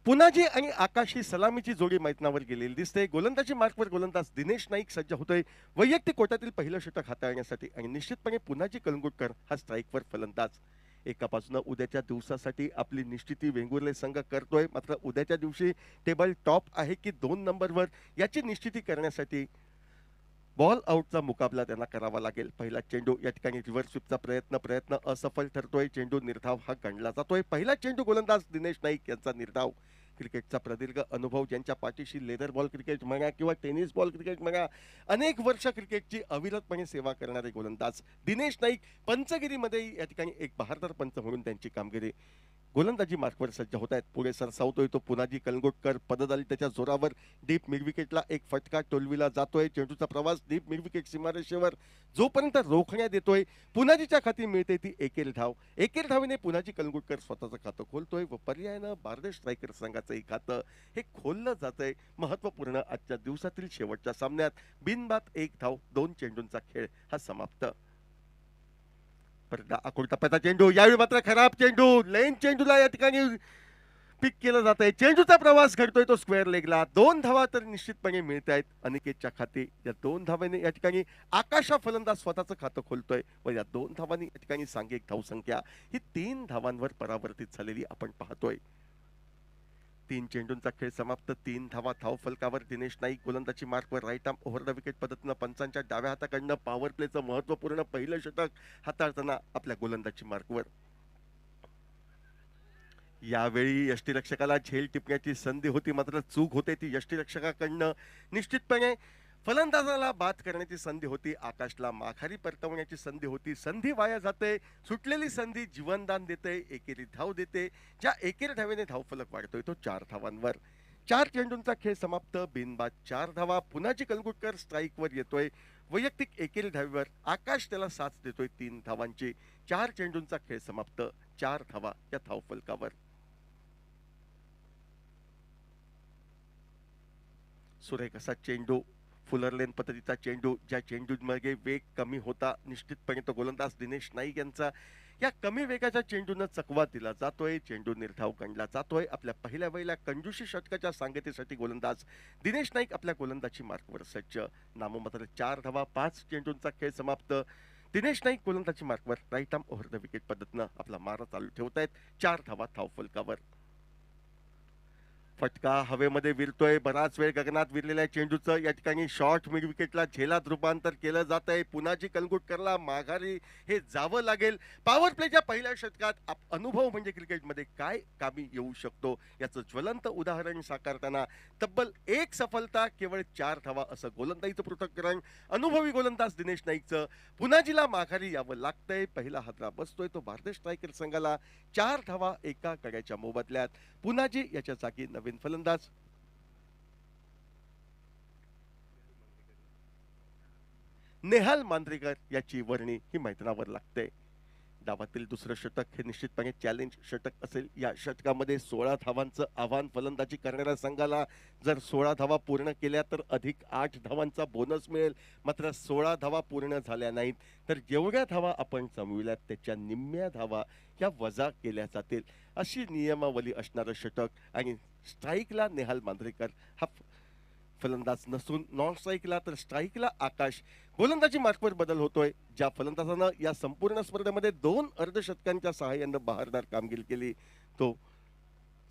पुनाजी आणि आकाश ही सलामीची जोडी मैदानावर गेलेली दिसते. गोलंदाजी मार्कवर गोलंदाज दिनेश नाईक सज्ज होतोय वैयक्तिक कोट्यातील पहिलं षटक हाताळण्यासाठी आणि निश्चितपणे पुनाजी कलंगुटकर हा स्ट्राईकवर फलंदाज. एका बाजूनं उद्याच्या दिवसासाठी आपली निश्चिती वेंगुर्ले संघ करतोय, मात्र उद्याच्या दिवशी टेबल टॉप आहे की 2 नंबरवर याची निश्चिती करण्यासाठी बॉल आउटचा मुकाबला त्यांना करावा लागेल. पहिला चेंडू या ठिकाणी रिव्हर्स स्वीपचा प्रयत्न असफल ठरतोय. चेंडू निर्धाव हा गणला जातोय. पहिला चेंडू गोलंदाज दिनेश नाईक यांचा निर्धाव. क्रिकेटचा प्रदीर्घ अनुभव ज्यांच्या पाठीशी लेदर बॉल क्रिकेट म्हणा किंवा टेनिस बॉल क्रिकेट म्हणा, अनेक वर्ष क्रिकेटची अविरतपणे सेवा करणारे गोलंदाज दिनेश नाईक पंचगिरीमध्ये या ठिकाणी एक बहारदार पंच म्हणून त्यांची कामगिरी. गोलंदाजी मार्कवर सज्ज होत आहेत. पुढे सरसावतोय तो पुनाजी कलंगुटकर. पददाली त्याच्या जोरावर डीप मिड विकेटला एक फटका टोलविला जातोय. चेंडूचा प्रवास डीप मिड विकेट सीमारेषेवर जोपर्यंत रोखण्यात येतोय, पुनाजीच्या खाती मिळते ती एकेरी धाव. एकेरी धावेने पुनाजी कलंगुटकर स्वतःचं खातं खोलतोय व पर्यायानं बार्देश स्ट्रायकर संघाचंही खातं हे खोललं जातंय. महत्वपूर्ण आजच्या दिवसातील शेवटच्या सामन्यात बिनबाद एक धाव 2 चेंडूंचा खेळ हा समाप्त. अकोट टप्प्याचा चेंडू, यावेळी मात्र खराब चेंडू. लेन चेंडूला या ठिकाणी पिक केलं जात आहे. चेंडूचा प्रवास घडतोय तो स्क्वेअर लेगला. 2 धावा तर निश्चितपणे मिळत आहेत अनिकेतच्या खाती. या 2 धावांनी या ठिकाणी आकाश हा फलंदाज स्वतःचं खातं खोलतोय व या 2 धावांनी या ठिकाणी सांघिक धावसंख्या ही 3 धावांवर परावर्तित झालेली आपण पाहतोय. 3 चेंडूंचा खेळ समाप्त. 3 धावा धाव फलकावर. दिनेश नाईक गोलंदाजी मार्कवर. Right arm over the wicket पद्धतीनं पंचांच्या डाव्या हाताकडनं पॉवर प्लेचं महत्वपूर्ण पहिलं षटक हाताळताना आपल्या गोलंदाजी मार्कवर. यावेळी यष्टीरक्षकाला झेल टिपण्याची संधी होती, मात्र चूक होते ती यष्टीरक्षकाकडनं. निश्चितपणे फलंदाजाला बाद करण्याची संधी होती. आकाशला माघारी परतवण्याची संधी होती. संधी वाया जाते. सुटलेली संधी जीवनदान देते, एकेरी धाव देते. ज्या एकेरी धावेने धावफलक वाढतोय तो 4 धावांवर. 4 चेंडूंचा खेळ समाप्त. बिनबाद 4 धावा. पुनाजी कलंगुटकर स्ट्राईकवर येतोय वैयक्तिक एकेरी धावेवर. आकाश त्याला साथ देतोय 3 धावांची. 4 चेंडूंचा खेळ समाप्त. 4 धावा या धावफलकावर. सुरेख असा चेंडू, फुलर लेन पद्धतीचा चेंडू. ज्या चेंडूमध्ये वेग कमी होता, निश्चितपणे तो गोलंदाज दिनेश नाईक यांचा. या कमी वेगाच्या चेंडूनं चकवा दिला जातोय. चेंडू निर्धाव गणला जातोय. आपल्या पहिल्या कंजूशी षटकाच्या सांगतेसाठी गोलंदाज दिनेश नाईक आपल्या गोलंदाजी मार्कवर सज्ज. नाममात्र 4 धावा. 5 चेंडूंचा खेळ समाप्त. दिनेश नाईक गोलंदाजी मार्कवर. Right arm over the wicket पद्धतीनं आपला मारा चालू ठेवतायत. 4 धावा धावफलकावर. फटका हवेमध्ये विरतोय. बराच वेळ गगनात विरलेल्या चेंडूचं या ठिकाणी शॉर्ट मिड विकेटला झेलात रूपांतर केलं जात आहे. पुनाजी कलंगुटकरला माघारी हे जावं लागेल. पॉवर प्लेच्या पहिल्या षटकात अनुभव म्हणजे क्रिकेटमध्ये काय कामी येऊ शकतो याचं ज्वलंत उदाहरण साकारताना तब्बल 1 सफलता, केवळ 4 धावा असं गोलंदाजीचं पृथक्करण अनुभवी गोलंदाज दिनेश नाईकचं. पुनाजीला माघारी यावं लागतंय. पहिला हादरा बसतोय तो बार्देश स्ट्रायकर संघाला. 4 धावा एका गड्याच्या मोबदल्यात. पुनाजी याच्या जागी नवीन फलंदाज नेहाल मांद्रेकर याची वर्णी ही मैदानावर लागते. डावातील दुसरं षटक हे निश्चितपणे चॅलेंज षटक असेल. या षटकामध्ये 16 धावांचं आव्हान फलंदाजी करणाऱ्या संघाला. जर 16 धावा पूर्ण केल्या तर अधिक 8 धावांचा बोनस मिळेल. मात्र 16 धावा पूर्ण झाल्या नाहीत तर जेवढ्या धावा आपण जमविल्यात त्याच्या निम्म्या धावा या वजा केल्या जातील, अशी नियमावली असणारं षटक. आणि स्ट्राईकला नेहाल मांद्रेकर हा फलंदाज नसून नॉन स्ट्राईकला तर स्ट्राईकला आकाश. गोलंदाजी मार्कवर बदल होतोय. ज्या फलंदाजानं या संपूर्ण स्पर्धेमध्ये 2 अर्धशतकांच्या सहाय्यानं बहारदार कामगिरी केली तो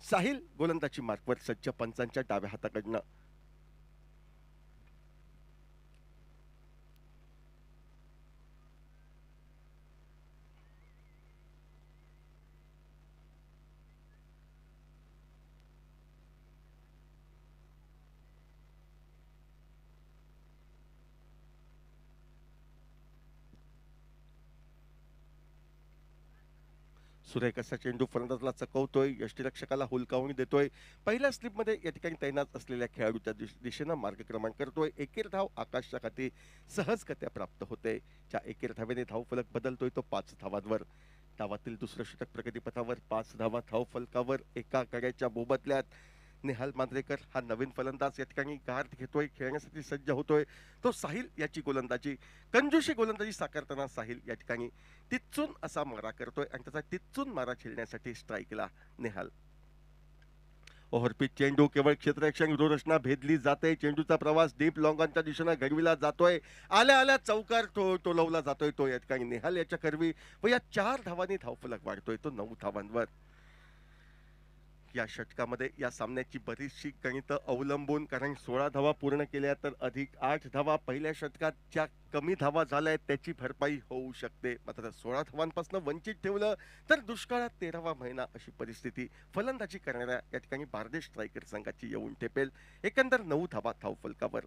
साहिल गोलंदाजी मार्कवर सज्ज पंचांच्या डाव्या हाताकडनं. सुरेख असा चेंडू फलंदाजाला चकवतोय. यष्टीरक्षकाला हुलकावणी देतोय. पहिल्या स्लिपमध्ये या ठिकाणी तैनात असलेल्या खेळाडूच्या दिशेनं मार्गक्रमण करतोय. एकेर धाव आकाशच्या खाती सहजगत्या प्राप्त होते. ज्या एकेर धावेने धावफलक बदलतोय तो 5 धावांवर. डावातील दुसरं षटक प्रगतीपथावर. 5 धावा धावफलकावर एका गड्याच्या मोबदल्यात. नेहाल मांद्रेकर हा नवीन फलंदाज या ठिकाणी गार्ड घेतोय, खेळण्यासाठी सज्ज होतोय. तो साहिल याची गोलंदाजी, कंजूशी गोलंदाजी साकारताना साहिल या ठिकाणी टिच्चून असा मारा करतोय आणि त्याचा टिच्चून मारा खेळण्यासाठी स्ट्राईकला नेहाल. ओव्हरपिच चेंडू केवळ क्षेत्ररक्षण रूढरचना भेदली जाते. चेंडूचा प्रवास डीप लॉंगांच्या दिशेनं घडविला जातोय. आल्या आल्या चौकार टोलवला जातोय तो या ठिकाणी निहाल याच्या करवी व या 4 धावांनी धावफलक वाढतोय तो 9 धावांवर. या षटकामध्ये या सामन्याची बरीचशी गणितं अवलंबून, कारण 16 धावा पूर्ण केल्या तर अधिक 8 धावा पहिल्या षटकात ज्या कमी धावा झाल्या त्याची भरपाई होऊ शकते. मात्र 16 धावांपासून वंचित ठेवलं तर दुष्काळात 13वा महिना अशी परिस्थिती फलंदाजी करणाऱ्या या ठिकाणी बार्देश स्ट्रायकर संघाची येऊन ठेपेल. एकंदर 9 धावा धावफलकावर.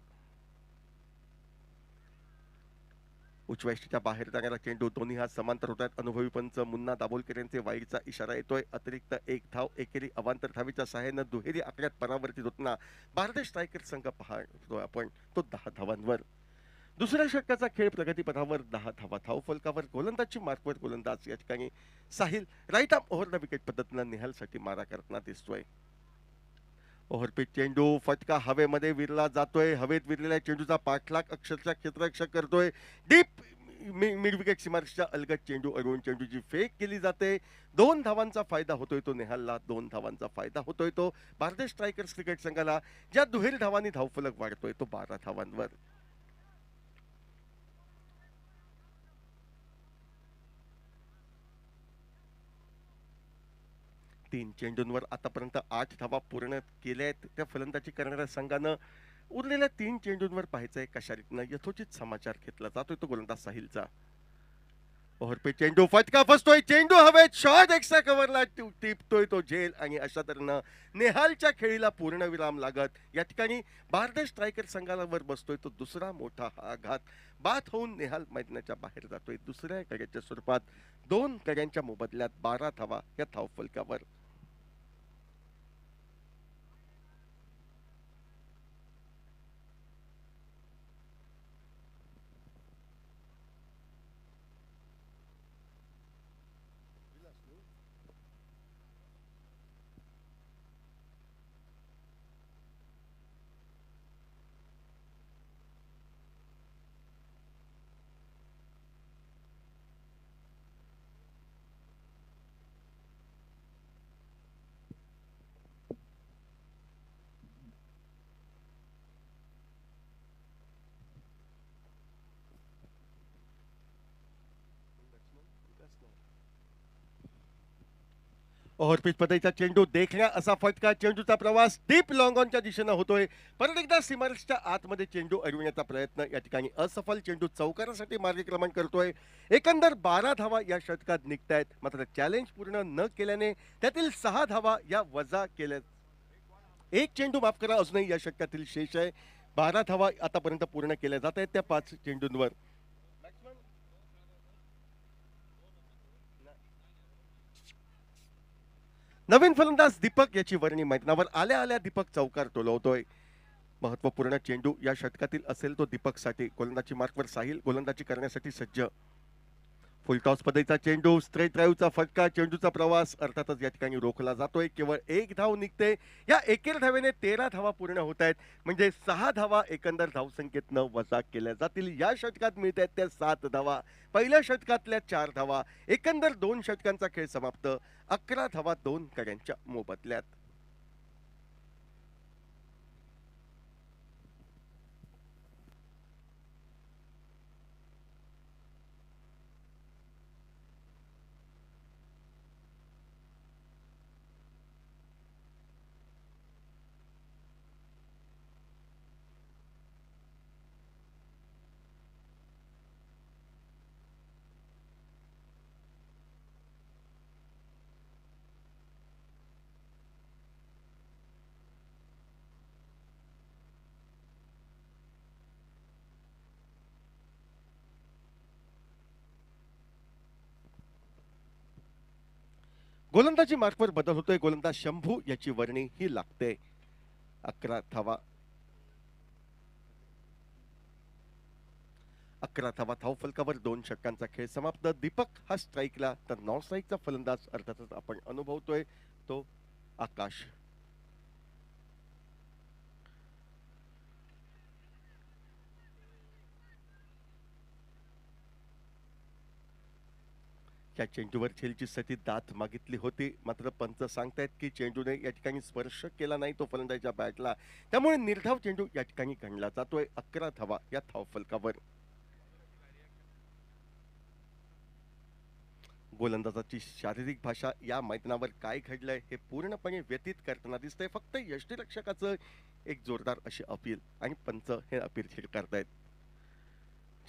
उजव्या बाहेर जाणारा चेंडू दोन्ही हात समांतर होतात. अनुभवी पंच मुन्ना दाभोलकर यांचे वाईडचा इशारा येतोय. अतिरिक्त एक धाव एकेरी अवांतर धावीच्या सहाय्यानं दुहेरी आकड्यात परावर्तित होताना बार्देश स्ट्रायकर संघ पाहतोय आपण तो 10 धावांवर. दुसऱ्या षटकाचा खेळ प्रगतीपथावर 10 धावा धावफलकावर. गोलंदाजची मार्कवर गोलंदाज या ठिकाणी Sahil right arm over the wicket पद्धतीनं निहालसाठी मारा करताना दिसतोय. ओव्हरपिच चेंडू फटका हवेमध्ये विरला जातोय. हवेत विरलेल्या चेंडूचा पाठलाग अक्षरशः क्षेत्ररक्षक करतोय. डीप मिड विकेट सीमारेषेच्या अलगद चेंडू अडवून चेंडूची फेक केली जाते. 2 धावांचा फायदा होतोय तो नेहालला. 2 धावांचा फायदा होतोय तो बार्देश स्ट्रायकर्स क्रिकेट संघाला. ज्या दुहेरी धावांनी धावफलक वाढतोय तो 12 धावांवर. 3 चेंडूंवर आतापर्यंत 8 धावा पूर्ण केल्या आहेत त्या फलंदाजी करणाऱ्या संघानं. उरलेल्या 3 चेंडूंवर पाहायचंय कशा रीतीनं यथोचित समाचार घेतला जातोय तो गोलंदाज साहिलचा. ओव्हरपिच चेंडू फटका फसतोय. चेंडू हवेत शॉट एक्स्ट्रा कव्हरला टिपतोय तो झेल आणि अशा तऱ्हेनं नेहालच्या खेळीला पूर्णविराम लागत या ठिकाणी बार्देश स्ट्रायकर संघावर बसतोय तो दुसरा मोठा आघात. बाद होऊन नेहाल मैदानाच्या बाहेर जातोय. दुसऱ्या गड्याच्या स्वरूपात 2 गड्यांच्या मोबदल्यात 12 धावा या धावफलकावर. ओव्हरपिच पद्धतीचा चेंडू देखण्या असा फटका. चेंडूचा प्रवास डीप लॉंग ऑनच्या दिशेनं होतोय. परत एकदा सीमारेषेच्या आतमध्ये चेंडू अडविण्याचा प्रयत्न या ठिकाणी असफल. चेंडू चौकारासाठी मार्गक्रमण करतोय. एकंदर 12 धावा या षटकात निघतायत. मात्र चॅलेंज पूर्ण न केल्याने त्यातील 6 धावा या वजा केल्या. एक चेंडू माफ करा अजूनही या षटकातील शेष आहे. 12 धावा आतापर्यंत पूर्ण केल्या जात आहेत त्या 5 चेंडूंवर. नवीन फलंदाज दीपक याची वर्णी मैदानावर आल्या आल्या दीपक चौकार टोलवतोय. महत्वपूर्ण चेंडू या षटकातील असेल तो दीपकसाठी. गोलंदाजी मार्कवर साहिल गोलंदाजी करण्यासाठी सज्ज. फुलटॉस पद्धतीचा चेंडू स्ट्रेट ड्राईव्हचा फटका. चेंडूचा प्रवास अर्थातच या ठिकाणी रोखला जातोय. केवळ 1 धाव निघते. या एकेर धावेने 13 धावा पूर्ण होत आहेत. म्हणजे 6 धावा एकंदर धावसंख्येतनं वजा केल्या जातील. या षटकात मिळत आहेत त्या 7 धावा. पहिल्या षटकातल्या 4 धावा. एकंदर 2 षटकांचा खेळ समाप्त. 11 धावा 2 गड्यांच्या मोबदल्यात. गोलंदाजी मार्कवर बदल होतोय. गोलंदाज शंभू याची वर्णी ही लागते. 11 धावा. 11 धावा धावफलकावर 2 षटकांचा खेळ समाप्त. दीपक हा स्ट्राईकला तर नॉन स्ट्राईकचा फलंदाज अर्थातच आपण अनुभवतोय तो आकाश. त्या चेंडूवर झेलची सती दात मागितली होती, मात्र पंच सांगतायत की चेंडूने या ठिकाणी स्पर्श केला नाही तो फलंदाजाच्या बॅटला, त्यामुळे निर्धाव चेंडू या ठिकाणी गणला जातोय. 11 धावा या धावफलकावर. गोलंदाजाची शारीरिक भाषा या मैदानावर काय घडलंय हे पूर्णपणे व्यतीत करताना दिसतंय. फक्त यष्टीरक्षकाचं एक जोरदार अशी अपील आणि पंच हे अपील स्वीकारतायत.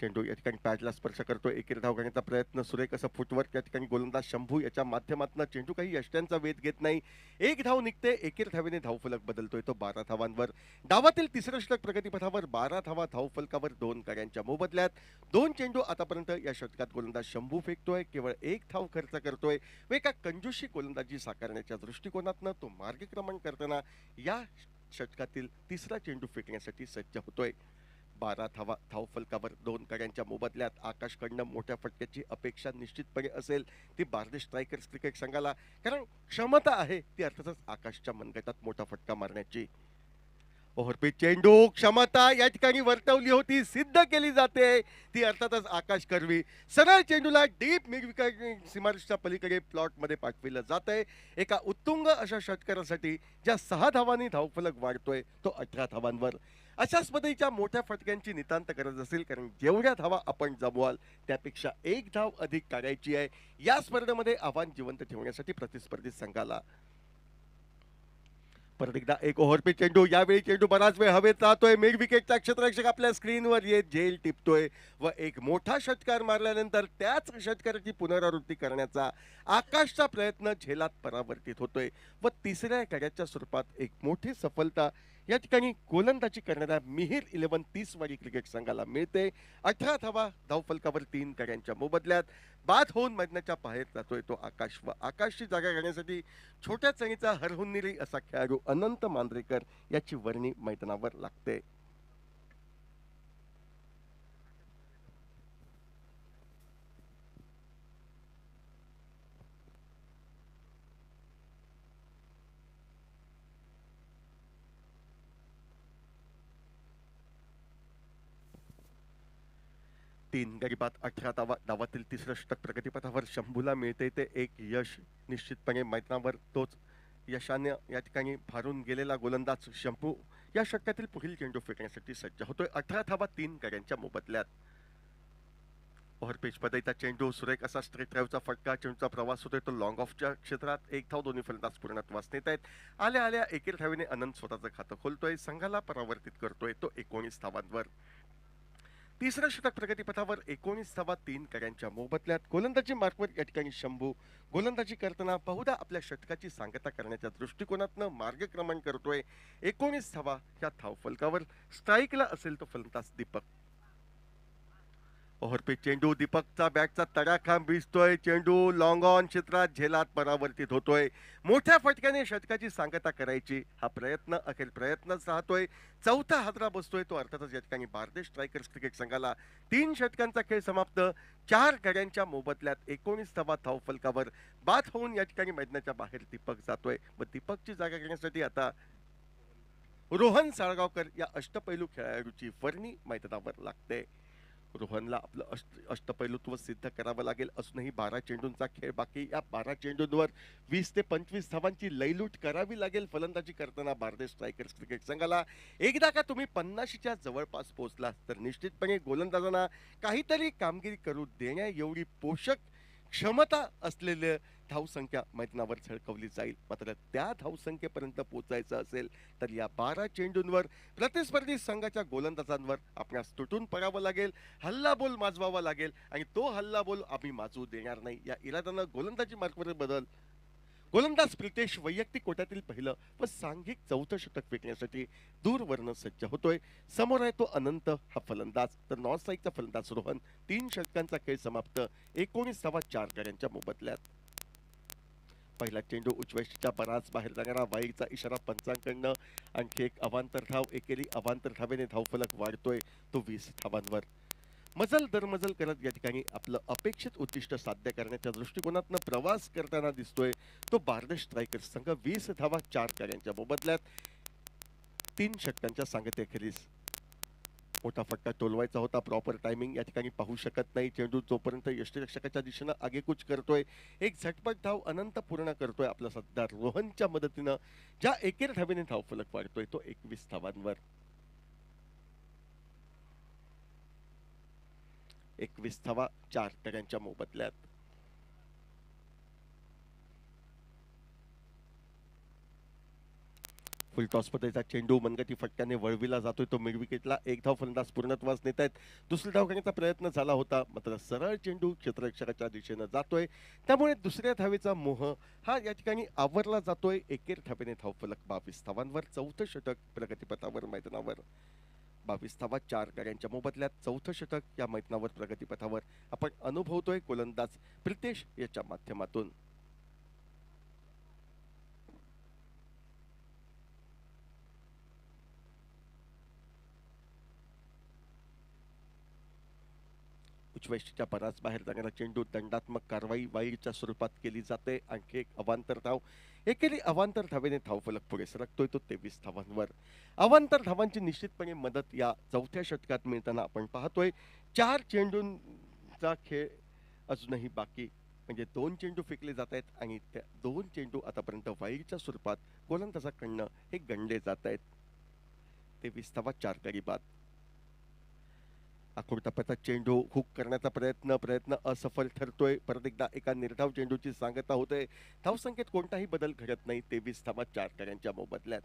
चेंडू या ठिकाणी पॅडला स्पर्श करतोय. एकेर धाव घेण्याचा प्रयत्न, सुरेख असं फुटवर्क या ठिकाणी गोलंदाज शंभू याच्या माध्यमातून. चेंडू काही यष्ट्यांचा वेध घेत नाही. एक धाव निघते. एकेर धावेने धावफलक बदलतोय तो 12 धावांवर. डावातील तिसरं षटक प्रगतीपथावर. 12 धावा धावफलकावर 2 गड्यांच्या मोबदल्यात. 2 चेंडू आतापर्यंत या षटकात गोलंदाज शंभू फेकतोय. केवळ 1 धाव खर्च करतोय व एका कंजूशी गोलंदाजी साकारण्याच्या दृष्टिकोनातून तो मार्गक्रमण करताना या षटकातील तिसरा चेंडू फेकण्यासाठी सज्ज होतोय. 12 धावा धावफलकावर 2 गड्यांच्या मोबदल्यात. आकाशकडनं मोठ्या फटक्याची अपेक्षा निश्चितपणे असेल ती बार्देश स्ट्रायकर्स क्रिकेट संघाला, कारण क्षमता आहे ती अर्थातच आकाशच्या मनगटात मोठा फटका मारण्याची. ओव्हरपिच चेंडू, क्षमता या ठिकाणी वर्तवली होती, सिद्ध केली जाते ती अर्थातच आकाश कर्वी. सरळ चेंडूला डीप मिड विकेट सीमारेषेच्या पलीकडे प्लॉट मध्ये पाठविलं जातंय. एका उत्तुंग अशा षटकारासाठी ज्या 6 धावांनी धावफलक वाढतोय तो 18 धावांवर. अशाच पद्धतीच्या मोठ्या फटक्यांची नितांत गरज असेल, कारण जेवढ्या धावा आपण जमवाल त्यापेक्षा 1 धाव अधिक काढायची आहे या स्पर्धेमध्ये आव्हान जिवंत ठेवण्यासाठी प्रतिस्पर्धी संघाला. परत एकदा एक ओव्हरपिच चेंडू. यावेळी चेंडू बराच वेळ हवेत राहतोय. मिड विकेटचा क्षेत्ररक्षक आपल्या स्क्रीनवर येत झेल टिपतोय व एक मोठा षटकार मारल्यानंतर त्याच षटकाराची पुनरावृत्ती करण्याचा आकाशचा प्रयत्न झेलात परावर्तित होतोय व तिसऱ्या गड्याच्या स्वरूपात एक मोठी सफलता या ठिकाणी गोलंदाजी करणाऱ्या मिहिर 11 वाडी क्रिकेट संघाला मिळते. 18 धावा धावफलकावर 3 गड्यांच्या मोबदल्यात. बाद होऊन मैदानाच्या बाहेर जातोय तो आकाश व आकाशची जागा घेण्यासाठी छोट्या चणीचा हरहुन्निरी असा खेळाडू अनंत मांजरेकर याची वर्णी मैदानावर लागते. तीन गरीबात 18 डावातील तिसरं षटक प्रगतीपथावर शंभूला मिळते. ते एक यश निश्चितपणे मैदानावर तोच यशाने या ठिकाणी भारून गेलेला गोलंदाज शंभू या षटकातील पुढील चेंडू फेकण्यासाठी सज्ज होतोय. 18 धावा 3 गड्यांच्या मोबदल्यात. ओव्हरपिच पद्धतीचा चेंडू, सुरेख असा स्ट्रेट ड्राईव्हचा फटका. चेंडूचा प्रवास होतोय तो लॉंग ऑफच्या क्षेत्रात. 1 धाव दोन्ही फलंदाज पूर्णत्वास नेत आहेत. आल्या आल्या एकेर धावेने अनंत स्वतःचं खातं खोलतोय. संघाला परावर्तित करतोय तो 19 धावांवर. तिसरं षटक प्रगतीपथावर. 19 धावा 3 गड्यांच्या मोबदल्यात. गोलंदाजी मार्कवर या ठिकाणी शंभू गोलंदाजी करताना बहुधा आपल्या षटकाची सांगता करण्याच्या दृष्टिकोनातनं मार्गक्रमण करतोय. 19 धावा या धावफलकावर. स्ट्राईकला असेल तो फलंदाज दीपक. ओव्हरपिच चेंडू, दीपकचा बॅटचा तडाखा भिजतोय. चेंडू लॉंग ऑन क्षेत्रात झेलात परावर्तित होतोय. मोठ्या फटक्याने षटकाची सांगता करायची हा प्रयत्न अखेर प्रयत्नच राहतोय. चौथा हादरा बसतोय तो अर्थातच या ठिकाणी बार्देश स्ट्रायकर्स क्रिकेट संघाला. 3 षटकांचा खेळ समाप्त. 4 गड्यांच्या मोबदल्यात 19 धावा धावफलकावर. बाद होऊन या ठिकाणी मैदानाच्या बाहेर दीपक जातोय व दीपकची जागा घेण्यासाठी आता रोहन साळगावकर या अष्टपैलू खेळाडूची वर्णी मैदानावर लागते. रोहनला आपलं अष्टपैलुत्व सिद्ध करावं लागेल. असूनही 12 चेंडूंचा खेळ बाकी. या 12 चेंडूंवर 20 ते 25 धावांची लयलूट करावी लागेल फलंदाजी करताना बार्देश स्ट्रायकर्स क्रिकेट संघाला. एकदा का तुम्ही 50च्या जवळपास पोहोचला तर निश्चितपणे गोलंदाजांना काहीतरी कामगिरी करू देण्या एवढी पोषक क्षमता असलेले धावसंख्या मैदानावर झळकवली जाईल. मात्र त्या धावसंख्येपर्यंत पोहोचायचं असेल तर या 12 चेंडूंवर प्रतिस्पर्धी संघाच्या गोलंदाजांवर आपल्यास तुटून पडावं लागेल. हल्लाबोल माजवावा लागेल आणि तो हल्लाबोल आम्ही माजवू देणार नाही या इराद्यानं गोलंदाजी मार्कवर बदल. गोलंदाज प्रितेश वैयक्तिक कोट्यातील पहिलं व सांघिक 4थं षटक फेकण्यासाठी दूरवरनं सज्ज होतोय. समोर आहे तो अनंत हा फलंदाज, तर नॉन स्ट्राईकचा फलंदाज रोहन. 3 षटकांचा खेळ समाप्त. 19 धावा 4 गड्यांच्या मोबदल्यात. पहिला चेंडू उजव्याच्या बराच बाहेर जाणारा वाईडचा इशारा पंचांकडनं. आणखी एक अवांतर धाव. एकेरी अवांतर धावेने धावफलक वाढतोय तो 20 धावांवर. मजल दरमजल करत या ठिकाणी आपलं अपेक्षित उद्दिष्ट साध्य करण्याच्या दृष्टिकोनातनं प्रवास करताना दिसतोय तो बार्देश स्ट्रायकर्स संघ. 20 धावा 4 गड्यांच्या मोबदल्यात. 3 षटकांच्या सांगतेखेरीज मोठा फटका टोलवायचा होता, प्रॉपर टायमिंग या ठिकाणी पाहू शकत नाही. चेंडू जोपर्यंत यष्टीरक्षकाच्या दिशेनं आगेकूच करतोय, एक झटपट धाव अनंत पूर्ण करतोय आपला सध्या रोहनच्या मदतीनं, ज्या एकेर धावेने धावफलक वाढतोय तो 21 धावांवर. 21 धावा 4 गड्यांच्या मोबदल्यात. फुलटॉसपतीचा चेंडू मनगटी फटक्याने वळविला जातोय, तो मिड विकेटला. एक धाव फलंदाज पूर्णत्वास नेत आहेत. दुसरी धाव घेण्याचा प्रयत्न झाला होता, मात्र सरळ चेंडू क्षेत्ररक्षकाच्या दिशेनं जातोय, त्यामुळे दुसऱ्या धावेचा मोह हा या ठिकाणी आवरला जातोय. एकेर धावेने धावफलक 22 धावांवर. चौथं षटक प्रगतीपथावर मैदानावर. 22 धावा 4 गाड्यांच्या मोबदल्यात चौथं षटक या मैदानावर प्रगतीपथावर आपण अनुभवतोय गोलंदाज प्रितेश याच्या माध्यमातून. उजव्या परास बाहेर जाणारा चेंडू दंडात्मक कारवाई वाईडच्या स्वरूपात केली जाते. आणखी एक अवांतर धाव. एकेरी अवांतर धावेने धावफलक पुढे सरकतोय तो 23 धावांवर. अवांतर धावांची निश्चितपणे मदत या चौथ्या षटकात मिळताना आपण पाहतोय. 4 चेंडूंचा खेळ अजूनही बाकी, म्हणजे 2 चेंडू फेकले जात आहेत आणि त्या 2 चेंडू आतापर्यंत वाईडच्या स्वरूपात गोलंदाजाकडनं हे गणले जात आहेत. 23 धावा 4 गडी बाद. आखूड टप्प्याचा चेंडू हुक करण्याचा प्रयत्न असफल ठरतोय. परत एकदा एका निर्धाव चेंडूची सांगता होते. धावसंख्येत कोणताही बदल घडत नाही. 23 धावा 4 गड्यांच्या मोबदल्यात.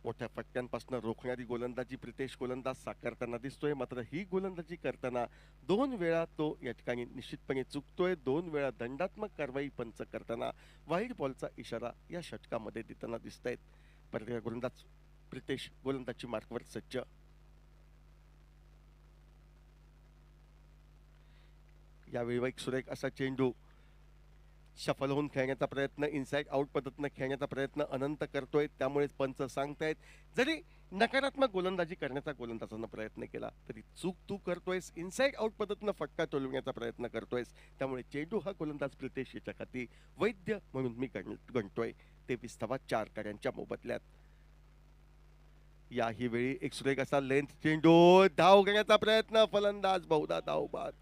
मोठ्या फटक्यांपासून रोखणारी गोलंदाजी प्रितेश गोलंदाज साकारताना दिसतोय, मात्र ही गोलंदाजी करताना 2 वेळा तो या ठिकाणी निश्चितपणे चुकतोय. 2 वेळा दंडात्मक कारवाई पंच करताना वाईड बॉलचा इशारा या षटकामध्ये देताना दिसत आहेत. परत गोलंदाज प्रितेश गोलंदाजी मार्कवर सज्ज. यावेळी एक सुरेख असा चेंडू शफल होऊन खेळण्याचा प्रयत्न, इनसाइड आउट पद्धतीनं खेळण्याचा प्रयत्न अनंत करतोय, त्यामुळे पंच सांगतायत जरी नकारात्मक गोलंदाजी करण्याचा गोलंदाजानं प्रयत्न केला तरी चूक तू करतोयस. इनसाइड आउट पद्धतीनं फटका टोलविण्याचा प्रयत्न करतोयस, त्यामुळे चेंडू हा गोलंदाज प्रितेश याच्या खाती वैद्य म्हणून मी गणतोय. 23 धावा 4 गड्यांच्या मोबदल्यात. याही वेळी एक सुरेख असा लेंथ चेंडू, धाव घेण्याचा प्रयत्न, फलंदाज बहुधा धाव बाद.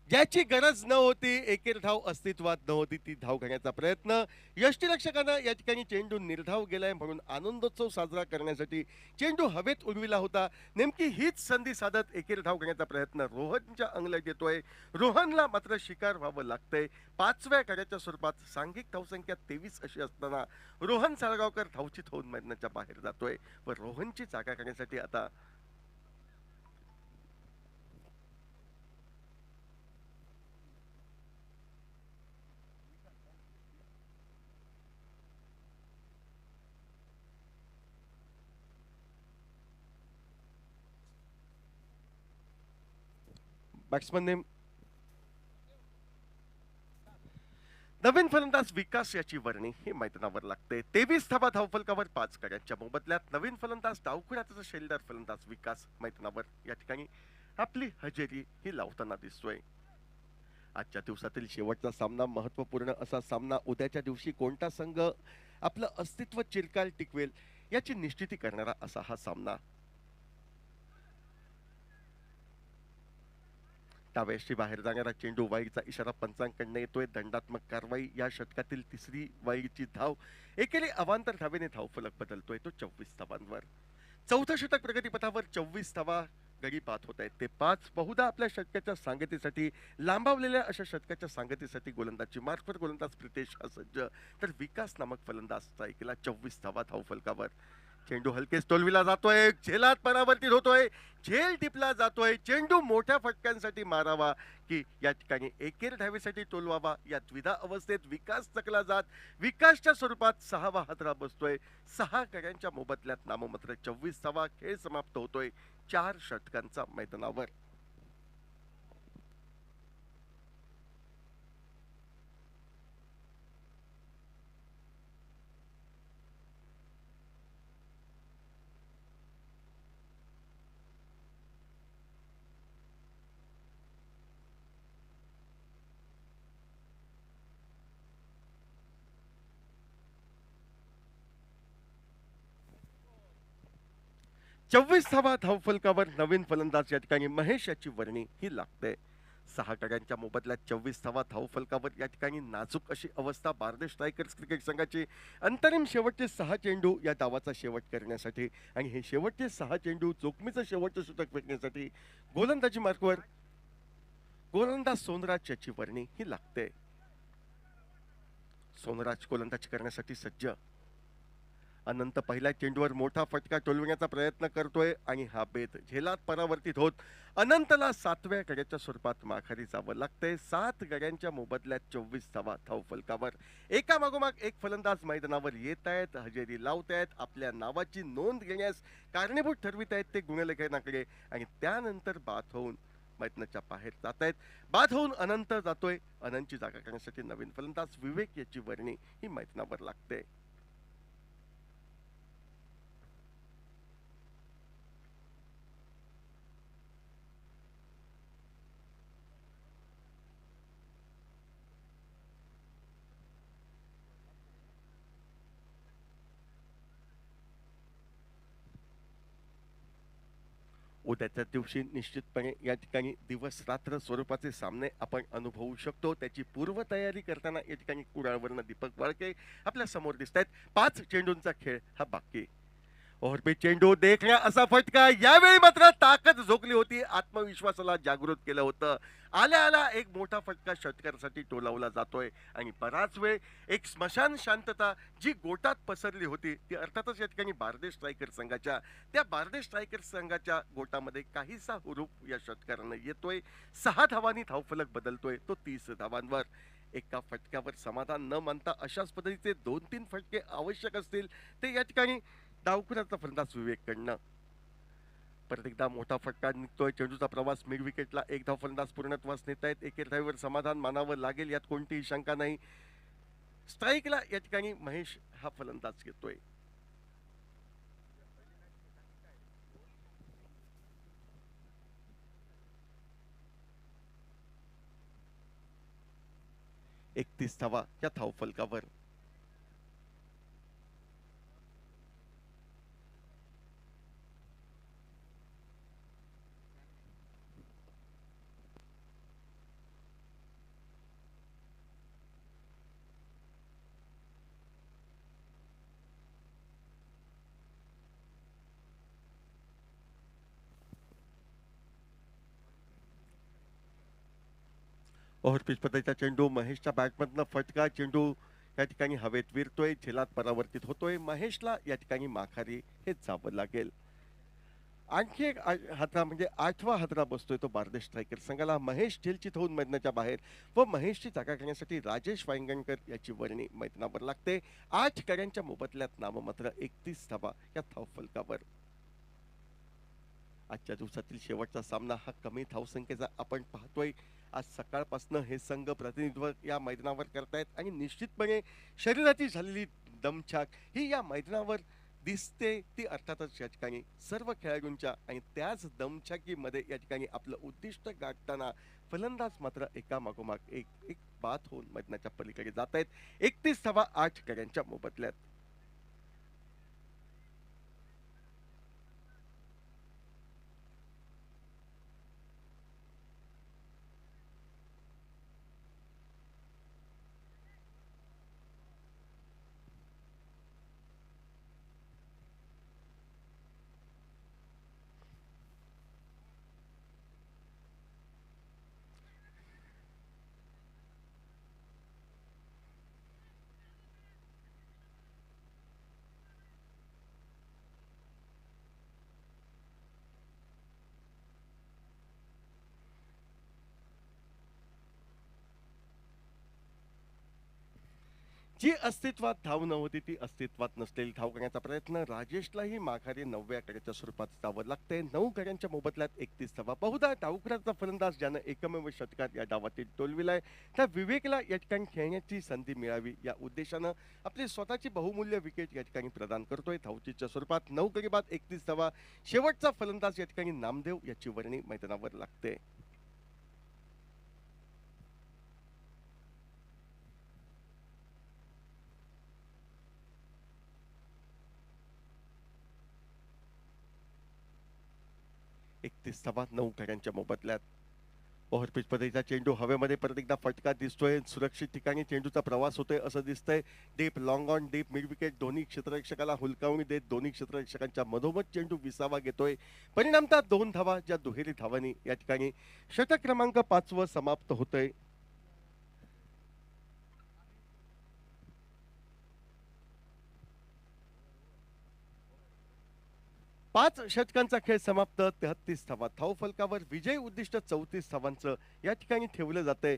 ज्याची गरज नव्हती, एकेर धाव अस्तित्वात नव्हती, ती धाव घेण्याचा प्रयत्न. यष्टीरक्षकानं या ठिकाणी चेंडू निर्धाव गेलाय म्हणून आनंदोत्सव साजरा करण्यासाठी चेंडू हवेत उडविला होता. नेमकी हीच संधी साधत एकेर धाव घेण्याचा प्रयत्न रोहनच्या अंगलट येतोय. रोहनला मात्र शिकार व्हावं लागतंय. 5व्या गड्याच्या स्वरूपात सांघिक धावसंख्या 23 अशी असताना रोहन साळगावकर धावचित होऊन मैदानाच्या बाहेर जातोय व रोहनची जागा करण्यासाठी आता बॅट्समनने नवीन फलंदाज विकास याची वर्णी ही मैदानावर लागते. 23 धावा धावफलकावर 5 गड्यांच्या मोबदल्यात नवीन फलंदाज डावखुराचा शेलदार फलंदाज विकास मैदानावर या ठिकाणी आपली हजेरी ही लावताना दिसतोय. आजच्या दिवसातील शेवटचा सामना, महत्वपूर्ण असा सामना. उद्याच्या दिवशी कोणता संघ आपलं अस्तित्व चिरकाल टिकवेल याची निश्चिती करणारा असा हा सामना. डाव्याशी बाहेर जाणारा चेंडू, वाईडचा इशारा पंचांकडनं येतोय. दंडात्मक कारवाई, या षटकातील तिसरी वाईडची धाव. एकेरी अवांतर धावेने धावफलक बदलतोय तो 24 धावांवर. चौथं षटक प्रगतीपथावर. 24 धावा गडी बाद होत आहेत. ते 5 बहुधा आपल्या षटकाच्या सांगतेसाठी, लांबवलेल्या अशा षटकाच्या सांगतेसाठी गोलंदाजी मार्कवर गोलंदाज प्रितेश हा सज्ज, तर विकास नामक फलंदाज स्ट्राईकला. 24 धावा धावफलकावर. चेंडू हलकेच टोलविला जातोय, झेलात परावर्तित होतोय, झेल टिपला जातोय. चेंडू मोठ्या फटक्यांसाठी मारावा की या ठिकाणी एकेर धावेसाठी टोलवावा, या द्विधा अवस्थेत विकास चकला जात विकासच्या स्वरूपात 6वा हादरा बसतोय. 6 गड्यांच्या मोबदल्यात नाममात्र 24 धावा. खेळ समाप्त होतोय 4 षटकांचा मैदानावर. 24 धावा धावफलकावर नवीन फलंदाज या ठिकाणी महेश याची वर्णी ही लागते. 6 गड्यांच्या मोबदल्यात 24 धावा धावफलकावर या ठिकाणी नाजूक अशी अवस्था बार्देश स्ट्रायकर्स क्रिकेट संघाची. अंतरिम शेवटचे 6 चेंडू या डावाचा शेवट करण्यासाठी आणि हे शेवटचे 6 चेंडू जोखमीचं शेवटचं षटक फेकण्यासाठी गोलंदाजी मार्कवर गोलंदाज सोनराज याची वर्णी ही लागते. सोनराज गोलंदाजी करण्यासाठी सज्ज. अनंत पहिल्या चेंडूवर मोठा फटका टोलविण्याचा प्रयत्न करतोय आणि हा बेत झेलात परावर्तित होत अनंतला 7व्या गड्याच्या स्वरूपात माघारी जावं लागतंय. 7 गड्यांच्या मोबदल्यात 24 धावा धावफलकावर. एका मागोमाग एक फलंदाज मैदानावर येत आहेत, हजेरी लावत आहेत, आपल्या नावाची नोंद घेण्यास कारणीभूत ठरवित आहेत ते गुणलेखनाकडे आणि त्यानंतर बाद होऊन मैदानाच्या बाहेर जात आहेत. बाद होऊन अनंत जातोय. अनंतची जागा करण्यासाठी नवीन फलंदाज विवेक याची वर्णी ही मैदानावर लागते. उद्याच्या दिवशी निश्चितपणे या ठिकाणी दिवस रात्र स्वरूपाचे सामने आपण अनुभवू शकतो. त्याची पूर्वतयारी करताना या ठिकाणी कुडाळवरनं दीपक वाळके आपल्या समोर दिसत आहेत. 5 चेंडूंचा खेळ हा बाकी. और पे चेंडू देखण्या असा फटका. यावेळी मात्र ताकद झोकली होती, आत्मविश्वासाला जागृत केलं होतं. आल्या आल्या एक मोठा फटका षटकारासाठी टोलावला जातोय आणि बराच वेळ एक स्मशान शांतता जी गोटात पसरली होती ती अर्थातच या ठिकाणी बार्देश स्ट्रायकर संघाच्या त्या बार्देश स्ट्रायकर संघाच्या गोटामध्ये काहीसा हुरूप या षटकारानं येतोय. 6 धावांनी धावफलक बदलतोय तो 30 धावांवर. एका फटक्यावर समाधान न मानता अशाच पद्धतीचे 2-3 फटके आवश्यक असतील ते या ठिकाणी डावखुराचा फलंदाज विवेककडनं. परत एकदा मोठा फटका निघतोय. चेंडूचा प्रवास मिड विकेटला एक धाव फलंदाज पूर्णत्वास नेत आहेत. एकेर धावेवर समाधान मानावं लागेल यात कोणतीही शंका नाही. स्ट्राईकला या ठिकाणी महेश हा फलंदाज घेतोय. एकतीस धावा या धावफलकावर. ओव्हरपिच पद्धतीचा चेंडू महेशच्या बॅटमधनं फटका. चेंडू या ठिकाणी हवेत विरतोय, झेलात परावर्तित होतोय. महेशला या ठिकाणी माघारी हे जावं लागेल. आणखी एक हादरा म्हणजे 8वा हादरा बसतोय तो बार्देश स्ट्रायकर संघाला. महेश झेलचित होऊन मैदानाच्या बाहेर व महेशची जागा करण्यासाठी राजेश वांगणकर याची वर्णी मैदानावर लागते. 8 गड्यांच्या मोबदल्यात नाममात्र 31 धावा या धावफलकावर. आजच्या दिवसातील शेवटचा सामना हा कमी धावसंख्येचा आपण पाहतोय. आज सकाळपासून हे संघ प्रतिनिधित्व या मैदानावर करतायत आणि निश्चितपणे शरीराची झालेली दमछाक ही या मैदानावर दिसते. ती अर्थातच या ठिकाणी सर्व खेळाडूंच्या आणि त्याच दमछाकीमध्ये या ठिकाणी आपलं उद्दिष्ट गाठताना फलंदाज मात्र एका मागोमाग एक एक बाद होऊन मैदानाच्या पलीकडे जात आहेत. 31 धावा 8 गड्यांच्या मोबदल्यात. जी अस्तित्वात धाव नव्हती ती अस्तित्वात नसलेली धाव करण्याचा प्रयत्न. राजेशलाही माघारी 9व्या गड्याच्या स्वरूपात जावं लागतंय. 9 गड्यांच्या मोबदल्यात 31 धावा. बहुधा डावखुराचा फलंदाज ज्यानं एकमेव षटकार या डावातील टोलविलाय त्या विवेकला या ठिकाणी खेळण्याची संधी मिळावी या उद्देशानं आपली स्वतःची बहुमूल्य विकेट या ठिकाणी प्रदान करतोय धावचीच्या स्वरूपात. 9 गडी बाद 31 धावा. शेवटचा फलंदाज या ठिकाणी नामदेव याची वर्णी मैदानावर लागते. 31 धावा 9 गड्यांच्या मोबदल्यात. ओव्हरपिच पद्धतीचा चेंडू हवेमध्ये परत एकदा फटका दिसतोय. सुरक्षित ठिकाणी चेंडूचा प्रवास होतोय असं दिसतंय. Deep long on deep mid wicket दोन्ही क्षेत्ररक्षकाला हुलकावणी देत दोन्ही क्षेत्ररक्षकांच्या मधोमध चेंडू विसावा घेतोय. परिणामतः 2 धावा ज्या दुहेरी धावांनी या ठिकाणी षटक क्रमांक 5 समाप्त होतंय. 5 षटकांचा खेळ समाप्त. 33 धावा धावफलकावर. विजय उद्दिष्ट 34 धावांचं या ठिकाणी ठेवलं जातंय.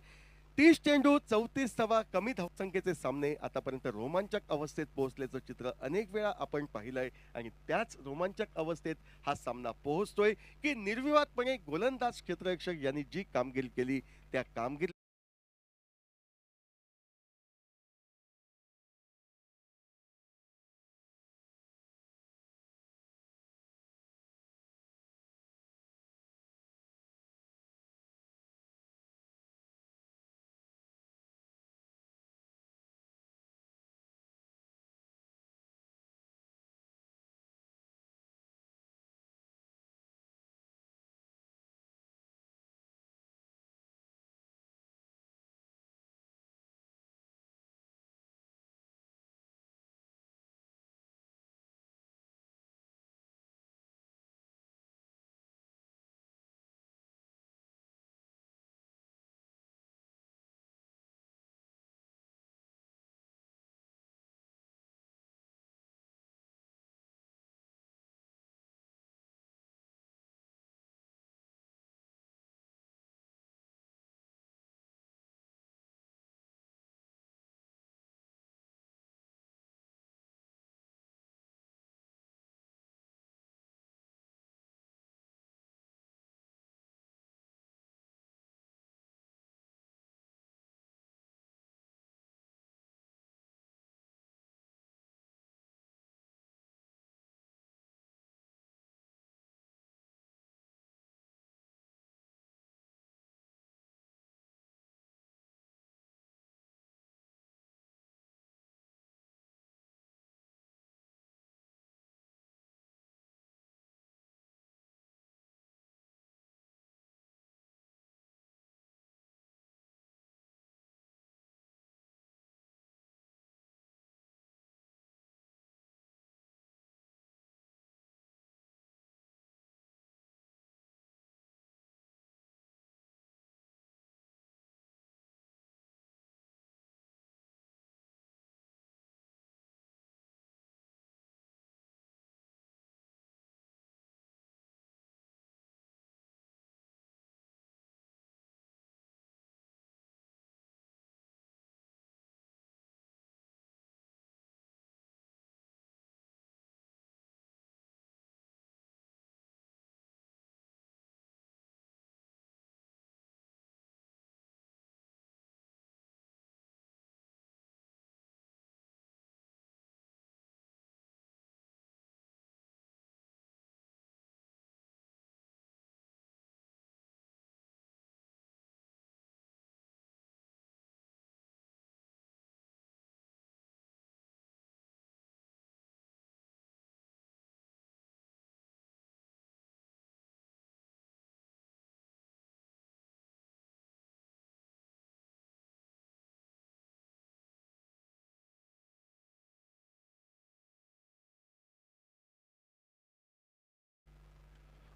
30 चेंडू 34 धावा कमी धावसंख्येचे सामने आतापर्यंत रोमांचक अवस्थेत पोहोचल्याचं चित्र अनेक वेळा आपण पाहिलंय आणि त्याच रोमांचक अवस्थेत हा सामना पोहोचतोय की निर्विवादपणे गोलंदाज क्षेत्ररक्षक यांनी जी कामगिरी केली त्या कामगिरी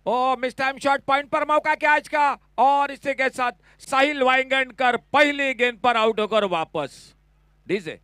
ओ मिस टाइम शॉट पॉइंट पर मौका क्या आज का, और इसी के साथ साहिल वाइंगणकर पहली गेंद पर आउट होकर वापस डीजे।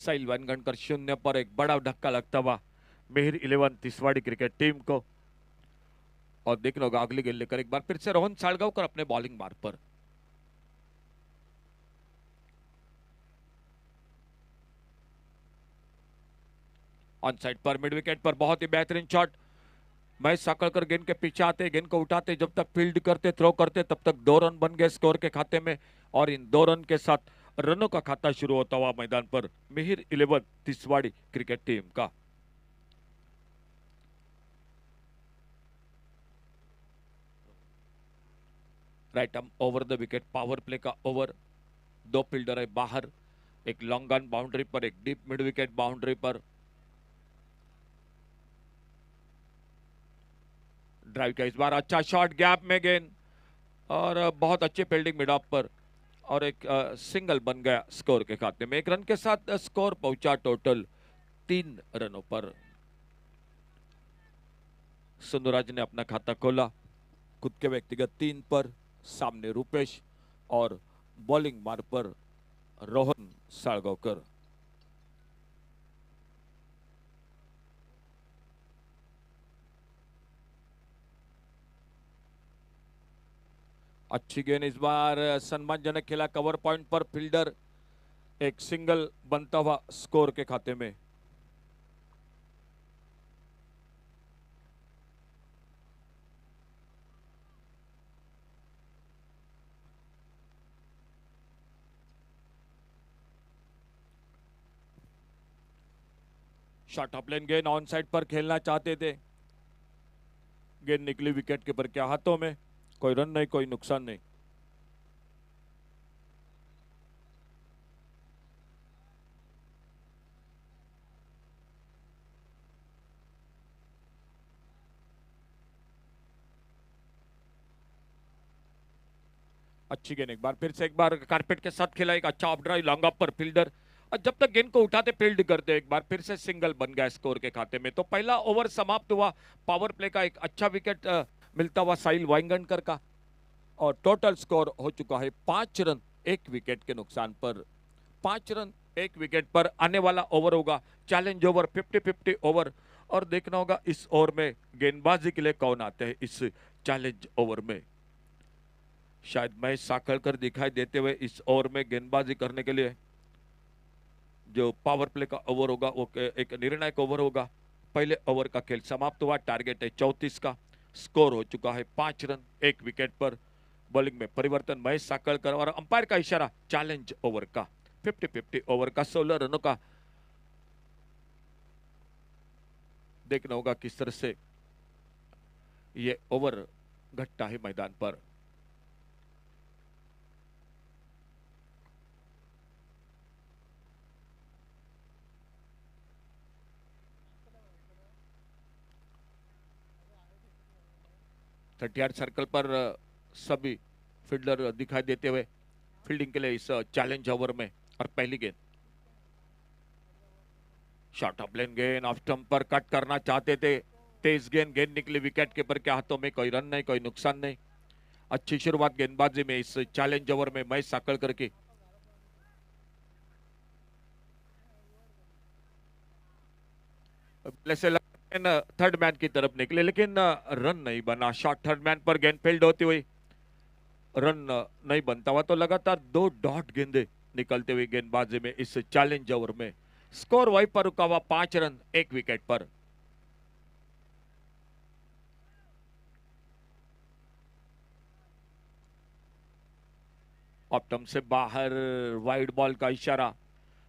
साहिल वानगणकर 0 पर एक बड़ा धक्का लगता हुआ मेहर 11 तिसवाड़ी क्रिकेट टीम को। और देखना होगा अगली गेंद लेकर एक बार फिर से रोहन सालगांवकर अपने बॉलिंग मार्ग पर। ऑन साइड पर मिड विकेट पर बहुत ही बेहतरीन शॉट। महेश साकळकर गेंद के पीछे आते, गेंद को उठाते, जब तक फील्ड करते, थ्रो करते, तब तक 2 रन बन गए स्कोर के खाते में। और इन 2 रन के साथ रनों का खाता शुरू होता हुआ मैदान पर मेहर 11 तिसवाड़ी क्रिकेट टीम का। Right arm over the wicket, power play का ओवर। 2 फील्डर है बाहर, एक लॉन्ग ऑन बाउंड्री पर, एक डीप मिड विकेट बाउंड्री पर। ड्राइव का इस बार अच्छा शॉट, गैप में गेंद और बहुत अच्छी फील्डिंग मिड ऑफ पर। और एक सिंगल बन गया स्कोर के खाते में। 1 रन के साथ स्कोर पहुंचा टोटल 3 रनों पर। सुंदरराज ने अपना खाता खोला खुद के व्यक्तिगत 3 पर, सामने रूपेश और बॉलिंग मार्ग पर रोहन साळगावकर। अच्छी गेंद इस बार, सम्मानजनक खेला कवर पॉइंट पर फील्डर। एक सिंगल बनता हुआ स्कोर के खाते में। शॉट ऑफ लेन गेंद ऑन साइड पर खेलना चाहते थे, गेंद निकली विकेट कीपर के हाथों में। कोई रन नहीं, कोई नुकसान नहीं। अच्छी गेंद एक बार फिर से, एक बार कारपेट के साथ खेला, एक अच्छा of drive long off per fielder. और जब तक गेंद को उठाते फील्ड करते, एक बार फिर से सिंगल बन गया स्कोर के खाते में। तो पहला ओवर समाप्त हुआ। पावर प्ले का एक अच्छा विकेट मिलता हुआ साहिल वाइंगणकर का। और टोटल स्कोर हो चुका है 5 रन 1 विकेट के नुकसान पर। 5 रन 1 विकेट पर आने वाला ओवर होगा चैलेंज ओवर, 50-50 ओवर। और देखना होगा इस ओवर में गेंदबाजी के लिए कौन आते हैं इस चैलेंज ओवर में। शायद महेश साकळकर दिखाई देते हुए इस ओवर में गेंदबाजी करने के लिए। जो पावर प्ले का ओवर होगा वो एक निर्णायक ओवर होगा। पहले ओवर का खेल समाप्त हुआ, टारगेट है 34 का। स्कोर हो चुका है 5 रन 1 विकेट पर। बॉलिंग में परिवर्तन महेश साकळकर और अंपायर का इशारा चैलेंज ओवर का। 50-50 ओवर का 16 रनों का। देखना होगा किस तरह से ये ओवर घटता है मैदान पर। थर्टी सर्कल पर सभी फील्डर दिखाई देते हुए फील्डिंग के लिए इस चैलेंज ओवर में। और पहली गेंद शॉट ऑफ लेन गेंद ऑफ स्टंप पर कट करना चाहते थे, तेज गेंद, गेंद निकली विकेट कीपर के हाथों में। कोई रन नहीं, कोई नुकसान नहीं। अच्छी शुरुआत गेंदबाजी में इस चैलेंज ओवर में महेश साकळकर की। से थर्ड मैन की तरफ निकले लेकिन रन नहीं बना। शॉट थर्ड मैन पर गेंद फील्ड होती हुई रन नहीं बनता हुआ। तो लगातार 2 डॉट गेंदे निकलते हुए गेंदबाजी में इस चैलेंज ओवर में। स्कोर वहीं पर रुका हुआ 5 रन 1 विकेट पर। ऑप्टम से बाहर, वाइड बॉल का इशारा।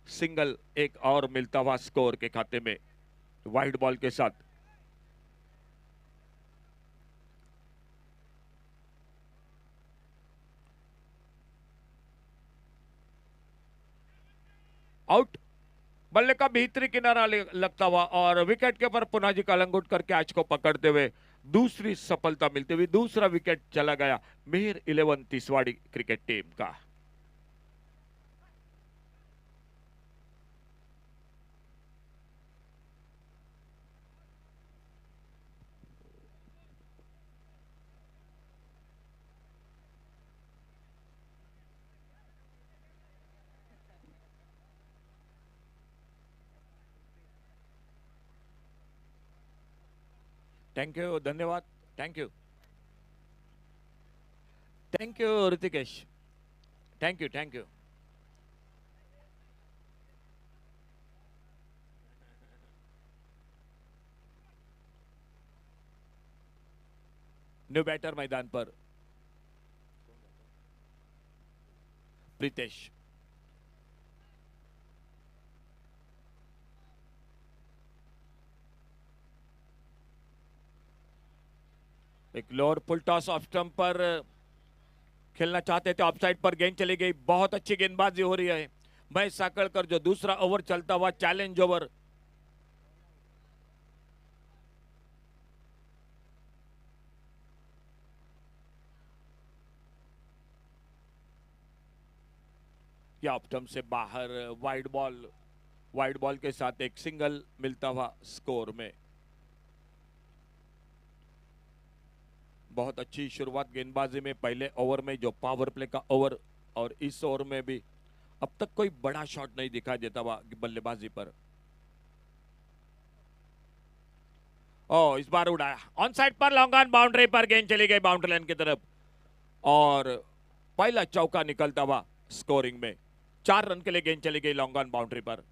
सिंगल एक और मिलता हुआ स्कोर के खाते में वाइड बॉल के साथ। आउट। बल्ले का भीतरी किनारा लगता हुआ और विकेट के ऊपर पुनाजी कलंगुट कर कैच को पकड़ते हुए दूसरी सफलता मिलती हुई दूसरा विकेट चला गया मेहर 11 तिसवाड़ी क्रिकेट टीम का। थैंक यू, धन्यवाद, thank you, thank you Rutikesh, thank you, thank you. New batter मैदान पर प्रीतेश। एक lower full toss off stump पर खेलना चाहते थे, ऑफसाइड पर गेंद चली गई। बहुत अच्छी गेंदबाजी हो रही है महेश साकड़कर, जो दूसरा ओवर चलता हुआ चैलेंज ओवर। या ऑफ स्टंप से बाहर वाइड बॉल के साथ एक सिंगल मिलता हुआ स्कोर में। बहुत अच्छी शुरुआत गेंदबाजी में पहले ओवर में, जो पावर प्ले का ओवर, और इस ओवर में भी अब तक कोई बड़ा शॉट नहीं दिखाई देता हुआ बल्लेबाजी पर। ओ, इस बार उड़ाया ऑन साइड पर, लॉन्ग ऑन बाउंड्री पर गेंद चली गई बाउंड्री लाइन की तरफ, और पहला चौका निकलता हुआ स्कोरिंग में। 4 रन के लिए गेंद चली गई लॉन्ग ऑन बाउंड्री पर।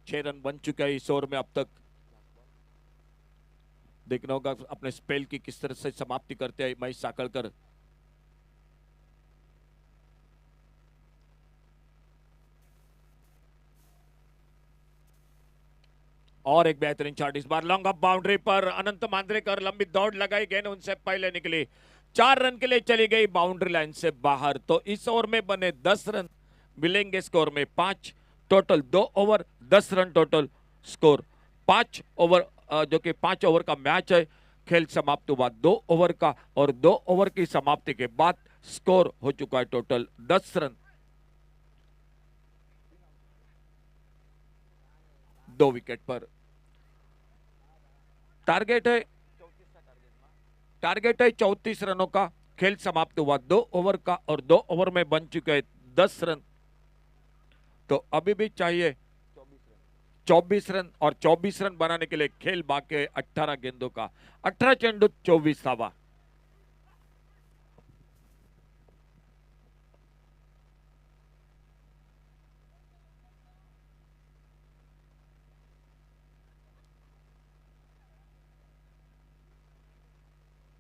छह रन बन चुके हैं इस ओवर में अब तक। देखना होगा अपने स्पेल की किस तरह से समाप्ति करते हैं महेश साकड़कर। और एक बेहतरीन शॉट, इस बार लॉन्ग ऑफ बाउंड्री पर अनंत मांद्रेकर लंबी दौड़ लगाई, गेंद उनसे पहले निकली। 4 रन के लिए चली गई बाउंड्री लाइन से बाहर। तो इस ओवर में बने 10 रन, मिलेंगे स्कोर में 5 total. 2 over 10 run total score. 5 over जो कि 5 ओवर का मैच है, खेल समाप्त हुआ 2 ओवर का, और 2 ओवर की समाप्ति के बाद स्कोर हो चुका है टोटल 10 रन। 2 विकेट पर। टारगेट है 34 रनों का। खेल समाप्त हुआ 2 ओवर का, और 2 ओवर में बन चुके हैं 10 रन। तो अभी भी चाहिए 24 रन, और 24 रन बनाने के लिए खेल बाकी है 18 गेंदों का। 18 चेंडू 24 धावा।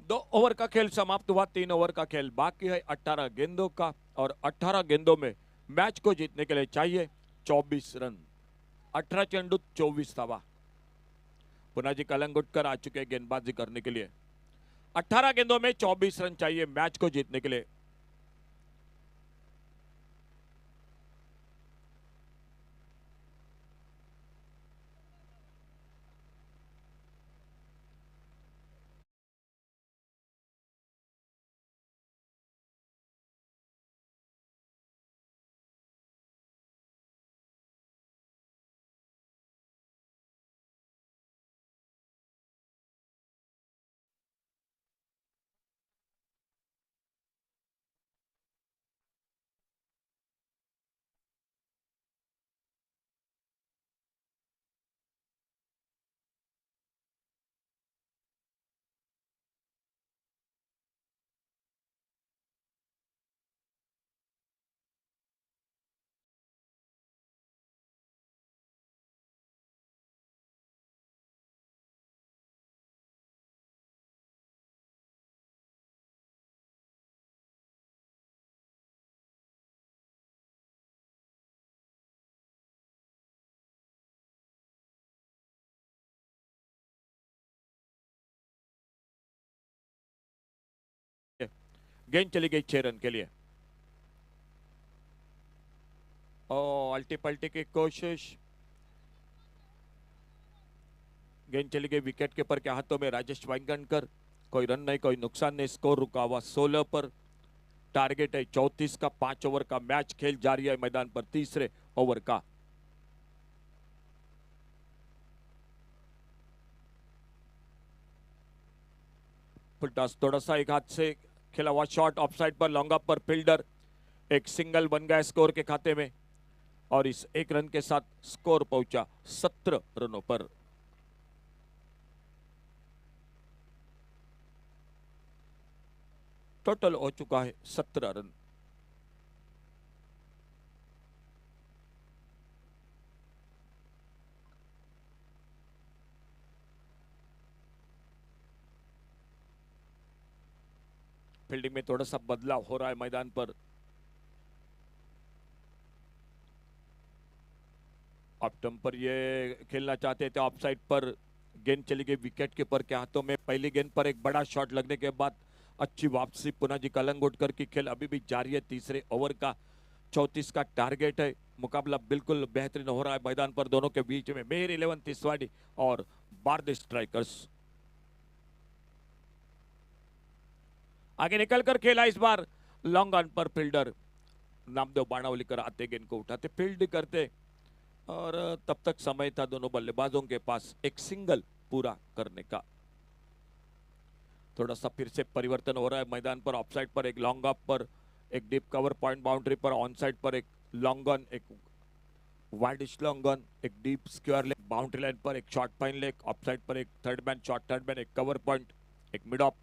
दो ओवर का खेल समाप्त हुआ, 3 ओवर का खेल बाकी है 18 गेंदों का, और 18 गेंदों में मैच को जीतने के लिए चाहिए 24 रन। 18 चेंडू 24 धावा। पुनाजी कलंगुटकर आ चुके हैं गेंदबाजी करने के लिए। 18 गेंदों में 24 रन चाहिए मैच को जीतने के लिए। गेंद चली गई 6 रन के लिए। ओ, अल्टी पल्टी की कोशिश। गेंद चली गई विकेट कीपर के हाथों में, राजेश वांगणकर। कोई रन नहीं, कोई नुकसान नहीं, स्कोर रुका हुआ 16 पर। टारगेट है 34 का। 5 ओवर का मैच खेल जारी है मैदान पर, तीसरे ओवर का। फुल टॉस, थोड़ा सा एक हाथ से खेला हुआ शॉट, ऑफ साइड पर, लॉन्ग अप पर फील्डर। एक सिंगल बन गया स्कोर के खाते में। और इस एक रन के साथ स्कोर पहुंचा 17 रनों पर। टोटल हो चुका है 17 रन। फील्डिंग में थोड़ा सा बदलाव हो रहा है मैदान पर। ऑफ स्टंप पर ये खेलना चाहते थे, ऑफ साइड पर गेंद चली गई विकेट कीपर के हाथों में। पहली गेंद पर एक बड़ा शॉट लगने के बाद अच्छी वापसी पुनाजी कलंगुटकर की। खेल अभी भी जारी है। तीसरे ओवर का 34 का टारगेट है। मुकाबला बिल्कुल बेहतरीन हो रहा है मैदान पर दोनों के बीच में। मेहर 11 तिसवाड़ी और बारदेश स्ट्राइकर्स आगे निकलकर खेला। इस बार लॉन्ग ऑन पर फील्डर नामदेव बाणावलीकर आते, गेंद को उठाते, फील्ड करते और तब तक समय था दोनों बल्लेबाजों के पास एक सिंगल पूरा करने का। थोड़ा सा फिर से परिवर्तन हो रहा है मैदान पर। ऑफ साइड पर एक लॉन्ग ऑफ पर एक डीप कवर पॉइंट बाउंड्री पर, ऑन साइड पर एक लॉन्ग ऑन, एक वाइडिश लॉन्ग ऑन, एक deep square leg boundary line पर, एक short fine leg, off side पर एक third man short third man, एक कवर पॉइंट, एक मिड ऑफ।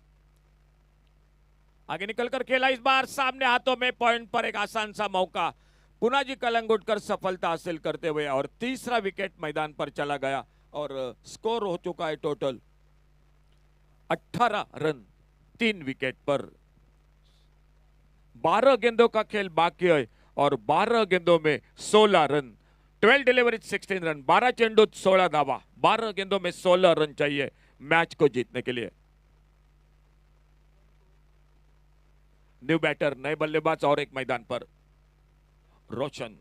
आगे निकलकर खेला। इस बार सामने हाथों में पॉइंट पर एक आसान सा मौका। पुनाजी कलंगुटकर सफलता हासिल करते हुए और तीसरा विकेट मैदान पर चला गया और स्कोर हो चुका है टोटल 18 रन 3 विकेट पर। 12 गेंदों का खेल बाकी है और 12 गेंदों में 16 रन। 12 डिलीवरी 16 रन, 12 चेंडू 16 धावा। 12 गेंदों में 16 रन चाहिए मैच को जीतने के लिए। न्यू बैटर, नए बल्लेबाज और एक मैदान पर, रोशन।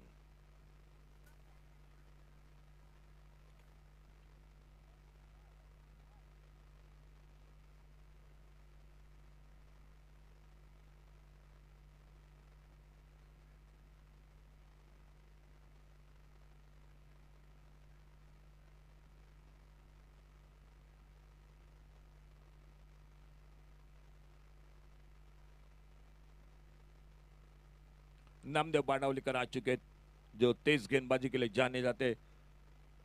नामदेव बाणावलीकर आ चुके हैं, जो तेज गेंदबाजी के लिए जाने जाते,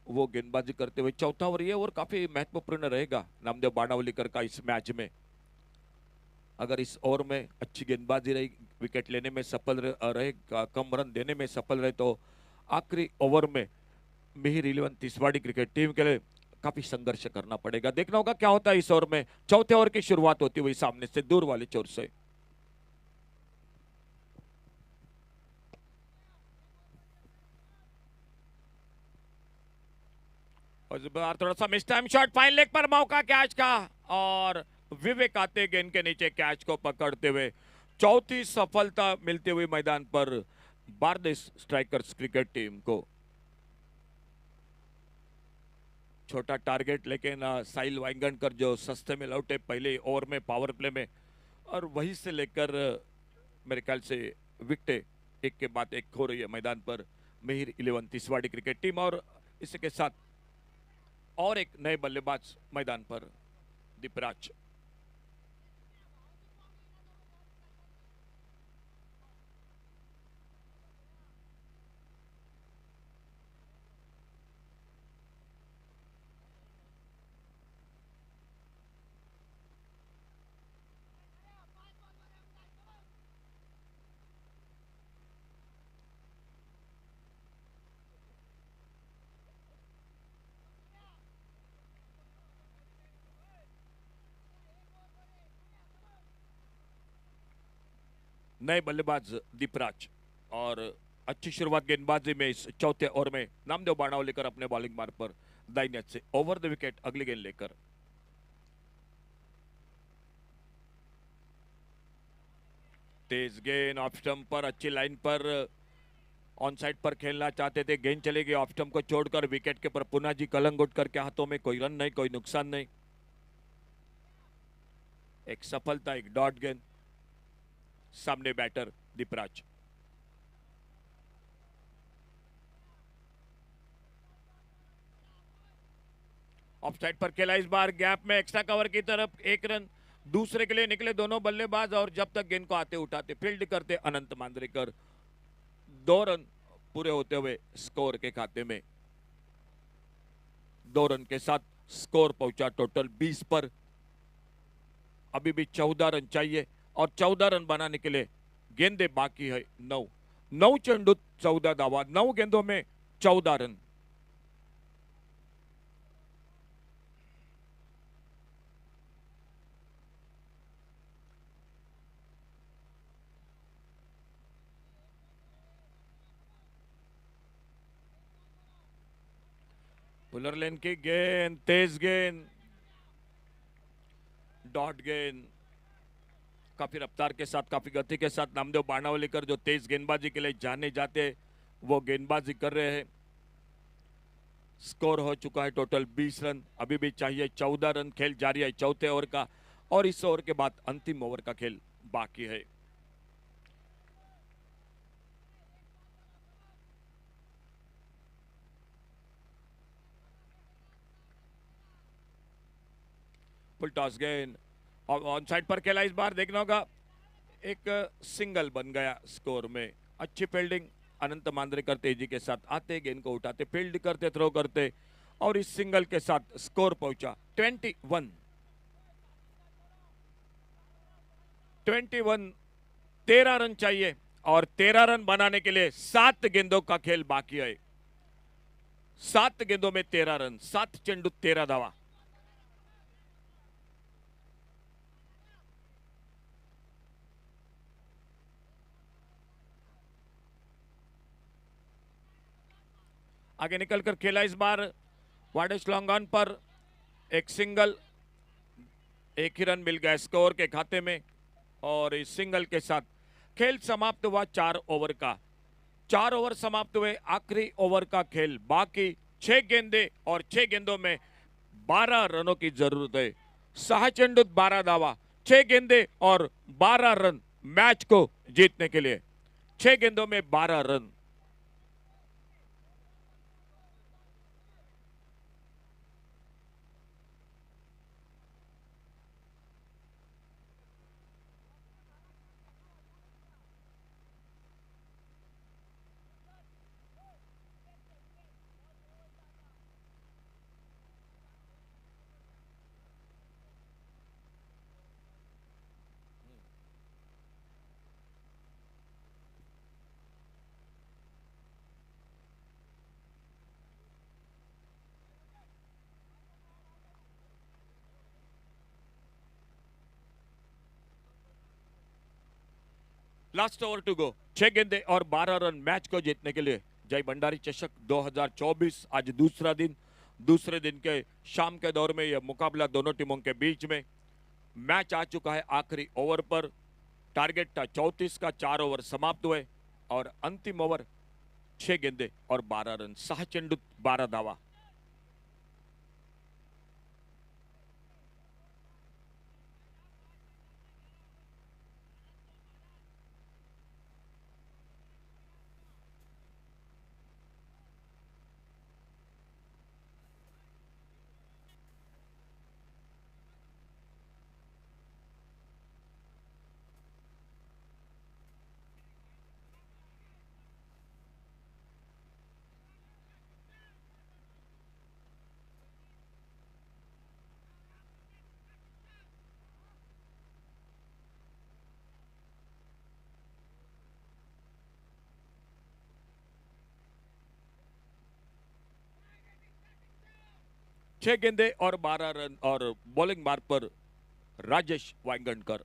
वो गेंदबाजी करते हुए चौथा ओवर। ये ओवर काफी महत्वपूर्ण रहेगा नामदेव बाणावलीकर का इस मैच में। अगर इस ओवर में अच्छी गेंदबाजी रही, विकेट लेने में सफल रहे, कम रन देने में सफल रहे, तो आखिरी ओवर में मेहर 11 तिसवाड़ी क्रिकेट टीम के लिए काफी संघर्ष करना पड़ेगा। देखना होगा क्या होता है इस ओवर में। चौथे ओवर की शुरुआत होती हुई सामने से दूर वाले चोर से। और इस बार थोड़ा सा mistime shot, fine leg पर मौका कैच का और विवेक आते गेंद के नीचे कैच को पकड़ते हुए चौथी सफलता मिलती हुई मैदान पर बारदेश स्ट्राइकर्स क्रिकेट टीम को। छोटा टारगेट लेकिन साहिल वांगणकर जो सस्ते में लौटे पहले ओवर में पावर प्ले में, और वहीं से लेकर मेरे ख्याल से विकेट एक के बाद एक खो रही है मैदान पर मेहर 11 तिसवाड़ी क्रिकेट टीम। और इसी के साथ और एक नए बल्लेबाज मैदान पर, दीपराज। नए बल्लेबाज दीपराज और अच्छी शुरुआत गेंदबाजी में इस चौथे ओवर में नामदेव बाणावलीकर अपने बॉलिंग मार्ग पर दाईं नेट से ओवर द विकेट अगली गेंद लेकर। तेज गेंद ऑफ स्टंप पर, अच्छी लाइन पर, ऑन साइड पर खेलना चाहते थे, गेंद चली गई ऑफ स्टंप को छोड़कर विकेट के पर। पुनाजी कलंगुटकर के हाथों में कोई रन नहीं, कोई नुकसान नहीं। एक सफलता, एक डॉट गेंद। सामने बैटर दीपराज। ऑफ साइड पर खेला इस बार, गैप में एक्स्ट्रा कवर की तरफ एक रन। दूसरे के लिए निकले दोनों बल्लेबाज और जब तक गेंद को आते उठाते फील्ड करते अनंत मांद्रेकर 2 रन पूरे होते हुए स्कोर के खाते में 2 रन के साथ स्कोर पहुंचा टोटल 20 पर। अभी भी 14 रन चाहिए और 14 रन बनाने के लिए गेंदे बाकी है 9 चेंडूत 14 धावा, 9 गेंदों में 14 रन। पुलर लेन की गेंद, तेज गेंद, डॉट गेंद, काफी रफ्तार के साथ, काफी गति के साथ नामदेव बाणावलीकर जो तेज गेंदबाजी के लिए जाने जाते हैं, वो गेंदबाजी कर रहे हैं। स्कोर हो चुका है टोटल 20 रन। अभी भी चाहिए 14 रन। खेल जारी है चौथे ओवर का और इस ओवर के बाद अंतिम ओवर का खेल बाकी है। फुल टॉस गेंद और ऑन साइड पर खेला। इस बार देखना होगा, एक सिंगल बन गया स्कोर में। अच्छी फील्डिंग अनंत मांद्रेकर तेजी के साथ आते, गेंद को उठाते, फील्ड करते, थ्रो करते और इस सिंगल के साथ स्कोर पहुंचा 21। 13 रन चाहिए और 13 रन बनाने के लिए 7 गेंदों का खेल बाकी है। 7 गेंदों में 13 रन, 7 चेंडू 13 धावा। आगे निकलकर खेला। इस बार वाडेश लॉन्ग ऑन पर एक सिंगल, एक ही रन मिल गया स्कोर के खाते में और इस सिंगल के साथ खेल समाप्त हुआ 4 ओवर का। 4 ओवर समाप्त हुए, आखिरी ओवर का खेल बाकी। 6 गेंदे और 6 गेंदों में 12 रनों की जरूरत है। 6 चेंडूत 12 धावा, 6 गेंदे और 12 रन मैच को जीतने के लिए। 6 गेंदों में 12 run. Last over to go. 6 गेंदे और 12 रन मैच को जीतने के लिए। जय भंडारी चषक 2024 आज दूसरा दिन। दूसरे दिन के शाम के दौर में यह मुकाबला दोनों टीमों के बीच में। मैच आ चुका है आखिरी ओवर पर। टारगेट था 34 का। 4 ओवर समाप्त हुए और अंतिम ओवर 6 गेंदे और 12 रन, 6 चेंडू 12 धावा। छह गेंदे और 12 रन और बॉलिंग मार्क पर राजेश वांगणकर।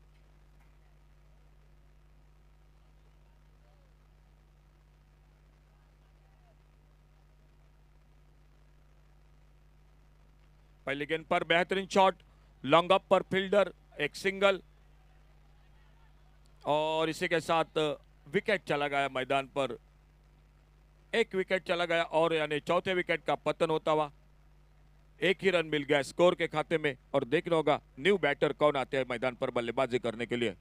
पहली गेंद पर बेहतरीन शॉट, लॉन्ग अप पर फील्डर, एक सिंगल और इसी के साथ विकेट चला गया मैदान पर। एक विकेट चला गया और यानी चौथे विकेट का पतन होता हुआ एक ही रन मिल गया स्कोर के खाते में। और देखना होगा न्यू बैटर कौन आते हैं मैदान पर बल्लेबाजी करने के लिए।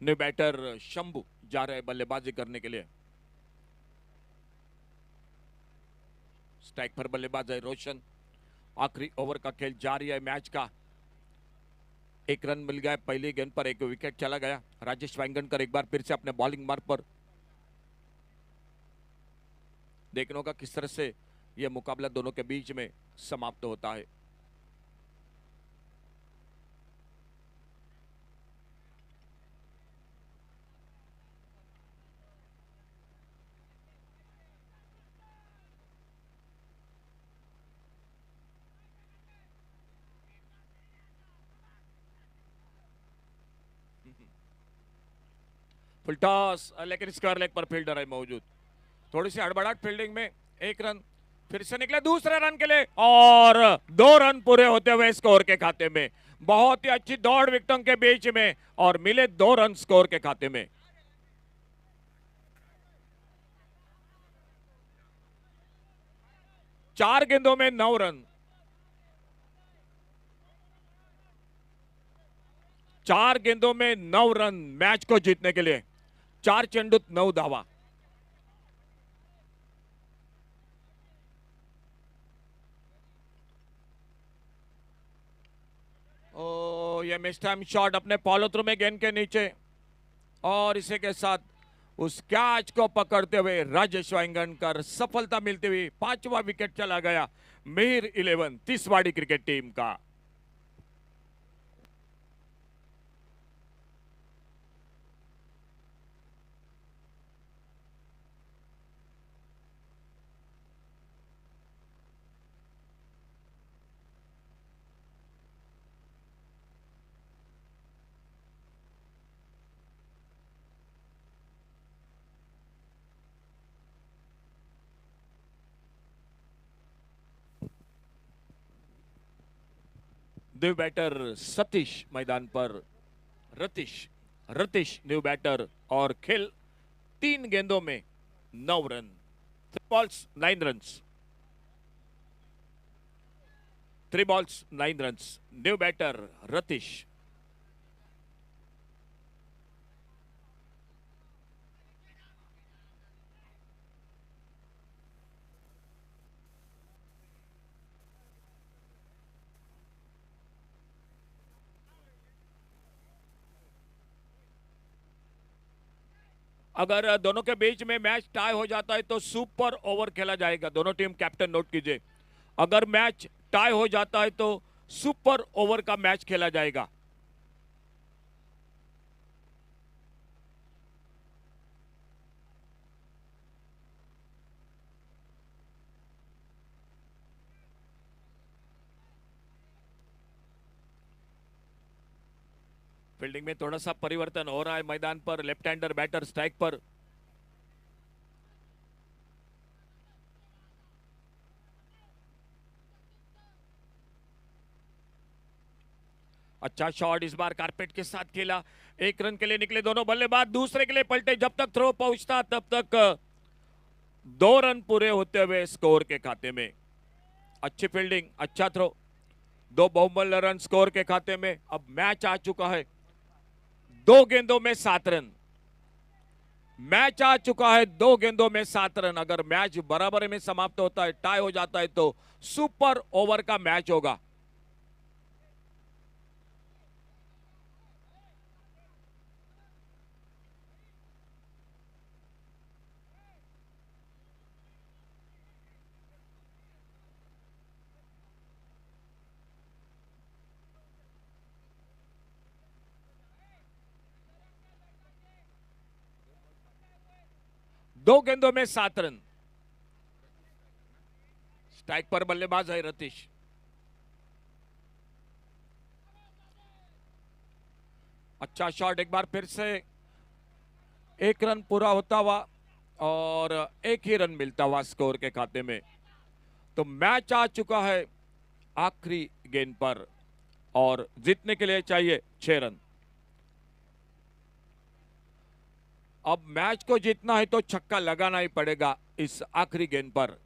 न्यू बैटर शंभू जा रहे हैं बल्लेबाजी करने के लिए। स्ट्राइक पर बल्लेबाज है रोशन। आखिरी ओवर का खेल जारी है मैच का। एक रन मिल गया पहली गेंद पर, एक विकेट चला गया। राजेश वांगणकर एक बार फिर से अपने बॉलिंग मार्ग पर। देखने होगा किस तरह से यह मुकाबला दोनों के बीच में समाप्त होता है। फुल टॉस, लेकिन स्क्वायर लेग पर फील्डर है मौजूद। थोड़ी सी हड़बड़ाहट फील्डिंग में। एक रन फिर से निकले दूसरे रन के लिए, और 2 रन पूरे होते हुए स्कोर के खाते में। बहुत ही अच्छी दौड़ विकेटों के बीच में, और मिले 2 रन स्कोर के खाते में। चार गेंदों में 9 रन। 4 गेंदों में 9 रन मैच को जीतने के लिए। 4 चेंडूत 9 धावा। ओ, ये मिस टाइम शॉट अपने फॉलो थ्रू में गेंद के नीचे, और इसी के साथ उस कैच को पकड़ते हुए राजेश वांगणकर सफलता मिलती हुई 5वां विकेट चला गया मीर 11 तिसवाड़ी क्रिकेट टीम का। न्यू बैटर सतीश मैदान पर। रतीश रतीश न्यू बैटर, और खेल 3 गेंदों में 9 run. 3 balls 9 runs. 3 balls 9 runs. New batter Ratish. अगर दोनों के बीच में मैच टाई हो जाता है तो सुपर ओवर खेला जाएगा। दोनों टीम कैप्टन नोट कीजिए, अगर मैच टाई हो जाता है तो सुपर ओवर का मैच खेला जाएगा। फील्डिंग में थोड़ा सा परिवर्तन हो रहा है मैदान पर। लेफ्ट हैंडर बैटर स्ट्राइक पर। अच्छा शॉट इस बार कारपेट के साथ खेला। 1 रन के लिए निकले दोनों बल्लेबाज, दूसरे के लिए पलटे। जब तक थ्रो पहुंचता तब तक 2 रन पूरे होते हुए स्कोर के खाते में। अच्छी फील्डिंग, अच्छा थ्रो, 2 बहुमूल्य रन स्कोर के खाते में। अब मैच आ चुका है 2 गेंदों में 7 रन। मैच आ चुका है 2 गेंदों में 7 रन। अगर मैच बराबर में समाप्त होता है, टाई हो जाता है, तो सुपर ओवर का मैच होगा। दो गेंदों में 7 रन। स्ट्राइक पर बल्लेबाज है रतीश। अच्छा शॉट एक बार फिर से। 1 रन पूरा होता हुआ और 1 ही रन मिलता हुआ स्कोर के खाते में। तो मैच आ चुका है आखिरी गेंद पर, और जीतने के लिए चाहिए 6 रन। अब मैच को जीतना है तो छक्का लगाना ही पड़ेगा इस आखिरी गेंद पर।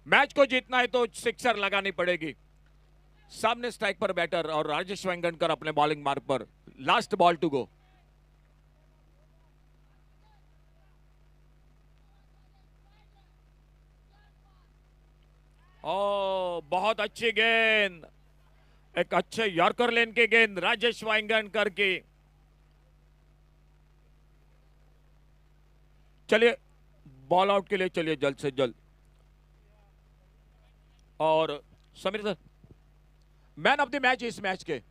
मैच को जीतना है तो सिक्सर लगानी पड़ेगी। सामने स्ट्राइक पर बैटर और राजेश वेंगणकर अपने बॉलिंग मार्क पर। Last ball to go. ओ बहुत अच्छी गेंद, एक अच्छे यॉर्कर लेन की गेंद राजेश वेंगणकर की। चलिए बॉल आउट के लिए चलिए जल्द से जल्द। और Sameer sir man of the match is match K